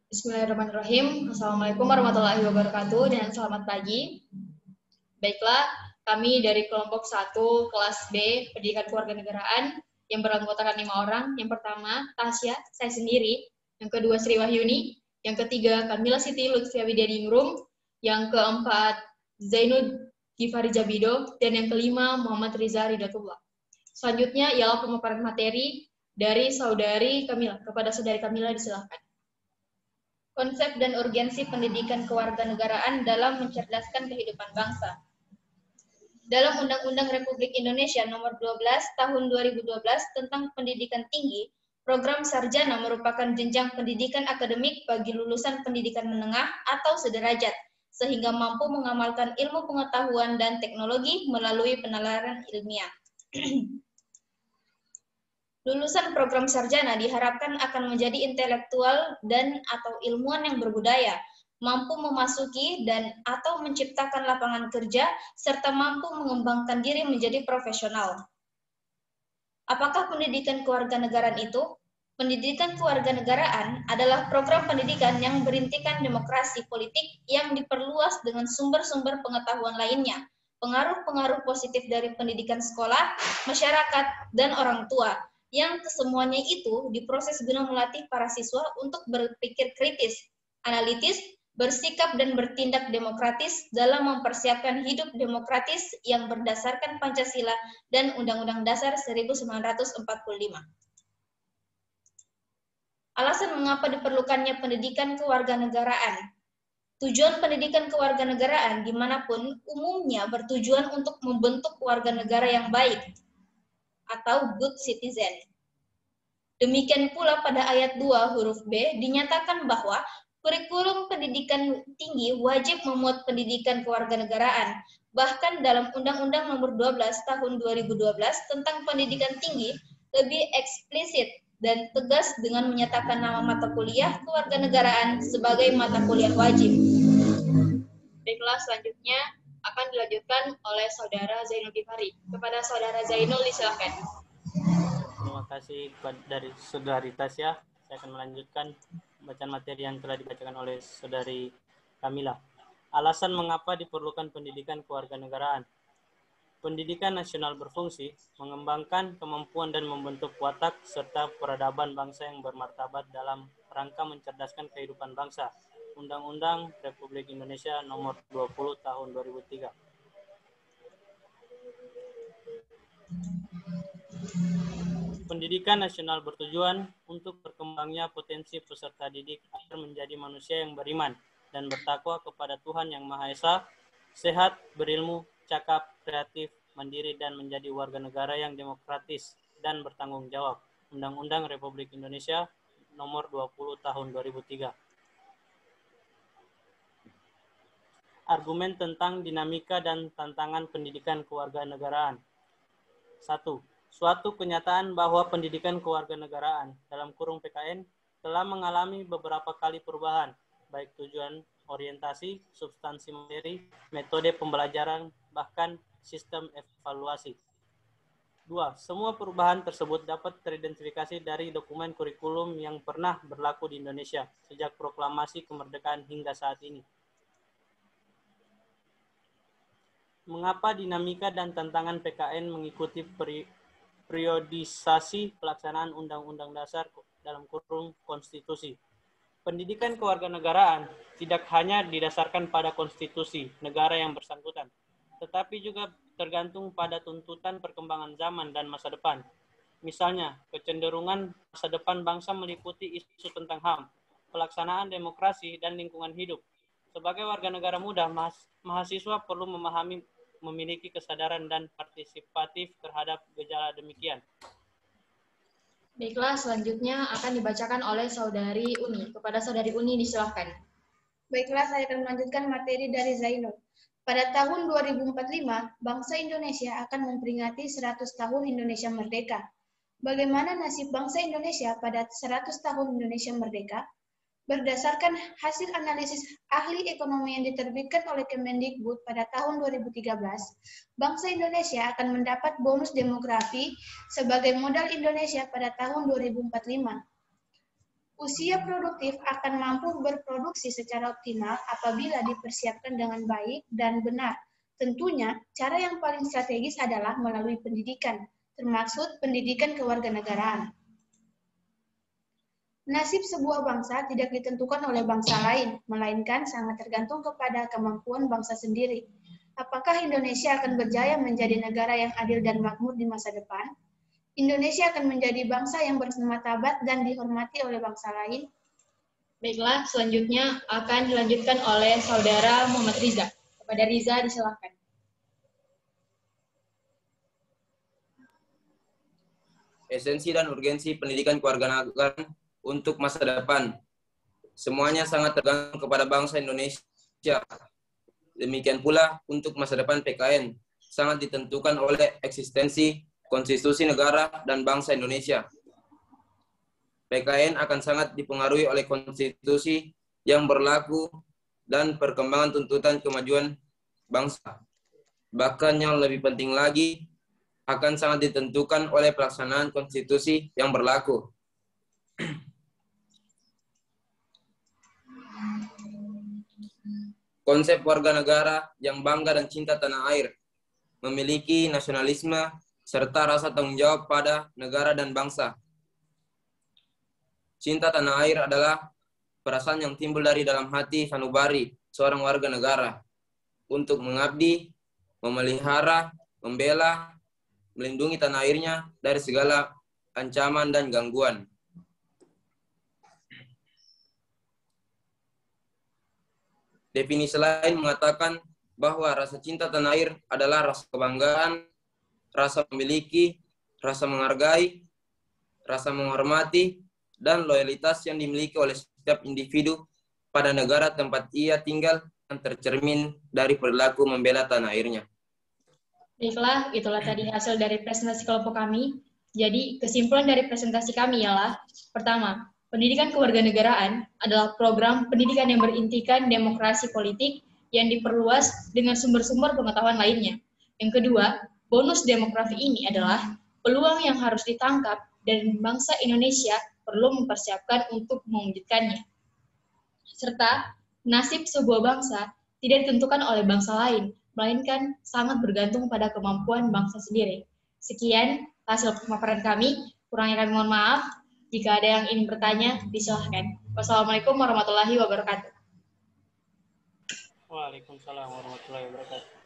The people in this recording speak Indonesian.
Bismillahirrahmanirrahim. Assalamualaikum warahmatullahi wabarakatuh dan selamat pagi. Baiklah, kami dari kelompok 1 kelas B Pendidikan Kewarganegaraan yang beranggotakan 5 orang. Yang pertama, Tasya, saya sendiri. Yang kedua, Sri Wahyuni. Yang ketiga, Kamila Siti Lutfia Widianingrum. Yang keempat, Zainud Gifari Jabido. Dan yang kelima, Muhammad Riza Ridatullah. Selanjutnya ialah pemaparan materi dari saudari Kamila. Kepada saudari Kamila disilakan. Konsep dan urgensi pendidikan kewarganegaraan dalam mencerdaskan kehidupan bangsa. Dalam Undang-Undang Republik Indonesia Nomor 12 Tahun 2012 tentang Pendidikan Tinggi, program sarjana merupakan jenjang pendidikan akademik bagi lulusan pendidikan menengah atau sederajat, sehingga mampu mengamalkan ilmu pengetahuan dan teknologi melalui penalaran ilmiah. Lulusan program sarjana diharapkan akan menjadi intelektual dan atau ilmuwan yang berbudaya, mampu memasuki dan atau menciptakan lapangan kerja, serta mampu mengembangkan diri menjadi profesional. Apakah pendidikan kewarganegaraan itu? Pendidikan kewarganegaraan adalah program pendidikan yang berintikan demokrasi politik yang diperluas dengan sumber-sumber pengetahuan lainnya, pengaruh-pengaruh positif dari pendidikan sekolah, masyarakat, dan orang tua, yang kesemuanya itu diproses guna melatih para siswa untuk berpikir kritis, analitis, bersikap dan bertindak demokratis dalam mempersiapkan hidup demokratis yang berdasarkan Pancasila dan Undang-Undang Dasar 1945. Alasan mengapa diperlukannya pendidikan kewarganegaraan. Tujuan pendidikan kewarganegaraan dimanapun umumnya bertujuan untuk membentuk warga negara yang baik, atau good citizen. Demikian pula pada ayat 2 huruf B dinyatakan bahwa kurikulum pendidikan tinggi wajib memuat pendidikan kewarganegaraan. Bahkan dalam Undang-Undang Nomor 12 Tahun 2012 tentang Pendidikan Tinggi lebih eksplisit dan tegas dengan menyatakan nama mata kuliah kewarganegaraan sebagai mata kuliah wajib. Baiklah, selanjutnya akan dilanjutkan oleh Saudara Zainul Gifari. Kepada Saudara Zainul disilakan. Terima kasih dari Saudari Tasya. Saya akan melanjutkan bacaan materi yang telah dibacakan oleh Saudari Kamila. Alasan mengapa diperlukan pendidikan kewarganegaraan. Pendidikan nasional berfungsi mengembangkan kemampuan dan membentuk watak serta peradaban bangsa yang bermartabat dalam rangka mencerdaskan kehidupan bangsa. Undang-Undang Republik Indonesia Nomor 20 Tahun 2003. Pendidikan nasional bertujuan untuk berkembangnya potensi peserta didik agar menjadi manusia yang beriman dan bertakwa kepada Tuhan Yang Maha Esa, sehat, berilmu, cakap, kreatif, mandiri, dan menjadi warga negara yang demokratis dan bertanggung jawab. Undang-Undang Republik Indonesia Nomor 20 Tahun 2003. Argumen tentang dinamika dan tantangan pendidikan kewarganegaraan. 1. Suatu kenyataan bahwa pendidikan kewarganegaraan dalam kurung PKN telah mengalami beberapa kali perubahan, baik tujuan, orientasi, substansi materi, metode pembelajaran, bahkan sistem evaluasi. 2. Semua perubahan tersebut dapat teridentifikasi dari dokumen kurikulum yang pernah berlaku di Indonesia sejak proklamasi kemerdekaan hingga saat ini. Mengapa dinamika dan tantangan PKN mengikuti periodisasi pelaksanaan Undang-Undang Dasar dalam kurung konstitusi? Pendidikan kewarganegaraan tidak hanya didasarkan pada konstitusi negara yang bersangkutan, tetapi juga tergantung pada tuntutan perkembangan zaman dan masa depan. Misalnya, kecenderungan masa depan bangsa meliputi isu tentang HAM, pelaksanaan demokrasi, dan lingkungan hidup. Sebagai warga negara muda, mahasiswa perlu memiliki kesadaran dan partisipatif terhadap gejala demikian. Baiklah, selanjutnya akan dibacakan oleh Saudari Uni. Kepada Saudari Uni disilakan. Baiklah, saya akan melanjutkan materi dari Zainul. Pada tahun 2045, bangsa Indonesia akan memperingati 100 tahun Indonesia Merdeka. Bagaimana nasib bangsa Indonesia pada 100 tahun Indonesia Merdeka? Berdasarkan hasil analisis ahli ekonomi yang diterbitkan oleh Kemendikbud pada tahun 2013, bangsa Indonesia akan mendapat bonus demografi sebagai modal Indonesia pada tahun 2045. Usia produktif akan mampu berproduksi secara optimal apabila dipersiapkan dengan baik dan benar. Tentunya, cara yang paling strategis adalah melalui pendidikan, termasuk pendidikan kewarganegaraan. Nasib sebuah bangsa tidak ditentukan oleh bangsa lain, melainkan sangat tergantung kepada kemampuan bangsa sendiri. Apakah Indonesia akan berjaya menjadi negara yang adil dan makmur di masa depan? Indonesia akan menjadi bangsa yang bermartabat dan dihormati oleh bangsa lain? Baiklah, selanjutnya akan dilanjutkan oleh Saudara Muhammad Riza. Kepada Riza, disilakan. Esensi dan urgensi pendidikan kewarganegaraan untuk masa depan. Semuanya sangat tergantung kepada bangsa Indonesia. Demikian pula untuk masa depan PKN, sangat ditentukan oleh eksistensi, konstitusi negara, dan bangsa Indonesia. PKN akan sangat dipengaruhi oleh konstitusi yang berlaku dan perkembangan tuntutan kemajuan bangsa. Bahkan yang lebih penting lagi, akan sangat ditentukan oleh pelaksanaan konstitusi yang berlaku. Konsep warga negara yang bangga dan cinta tanah air, memiliki nasionalisme, serta rasa tanggung jawab pada negara dan bangsa. Cinta tanah air adalah perasaan yang timbul dari dalam hati sanubari seorang warga negara untuk mengabdi, memelihara, membela, melindungi tanah airnya dari segala ancaman dan gangguan. Definisi lain mengatakan bahwa rasa cinta tanah air adalah rasa kebanggaan, rasa memiliki, rasa menghargai, rasa menghormati, dan loyalitas yang dimiliki oleh setiap individu pada negara tempat ia tinggal yang tercermin dari perilaku membela tanah airnya. Baiklah, itulah tadi hasil dari presentasi kelompok kami. Jadi, kesimpulan dari presentasi kami ialah, pertama, pendidikan kewarganegaraan adalah program pendidikan yang berintikan demokrasi politik yang diperluas dengan sumber-sumber pengetahuan lainnya. Yang kedua, bonus demografi ini adalah peluang yang harus ditangkap dan bangsa Indonesia perlu mempersiapkan untuk mewujudkannya. Serta, nasib sebuah bangsa tidak ditentukan oleh bangsa lain, melainkan sangat bergantung pada kemampuan bangsa sendiri. Sekian hasil pemaparan kami, kurangnya kami mohon maaf. Jika ada yang ingin bertanya, disilahkan. Wassalamualaikum warahmatullahi wabarakatuh. Waalaikumsalam warahmatullahi wabarakatuh.